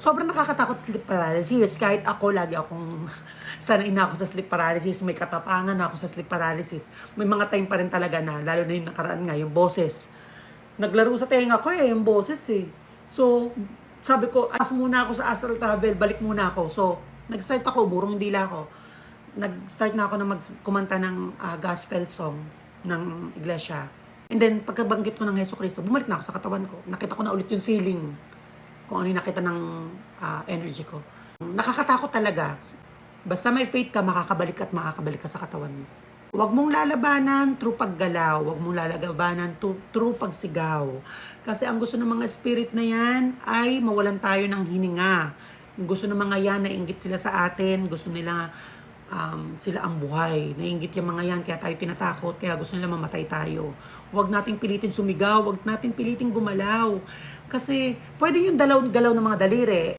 sobrang nakakatakot sleep paralysis. Kahit ako, lagi akong sanay na ako sa sleep paralysis. May katapangan na ako sa sleep paralysis. May mga time pa rin talaga na, lalo na yung nakaraan nga, yung boses. Naglaro sa tenga ko yung boses eh. So, sabi ko, as muna ako sa astral travel, balik muna ako. So, nag-start ako, burong dila ako. Nag-start na ako na kumanta ng gospel song ng iglesia. And then, pagkabanggit ko ng Heso Kristo, bumalik na ako sa katawan ko. Nakita ko na ulit yung ceiling. Kung ano yung nakita ng energy ko. Nakakatakot talaga. Basta may faith ka, makakabalik ka sa katawan mo. Huwag mong lalabanan through paggalaw. Huwag mong lalabanan through pagsigaw. Kasi ang gusto ng mga spirit na yan ay mawalan tayo ng hininga. Gusto ng mga yan, nainggit sila sa atin. Gusto nila sila ang buhay. Nainggit yung mga yan, kaya tayo tinatakot. Kaya gusto nila mamatay tayo. Huwag nating pilitin sumigaw. Huwag nating pilitin gumalaw. Kasi pwede yung galaw ng mga daliri.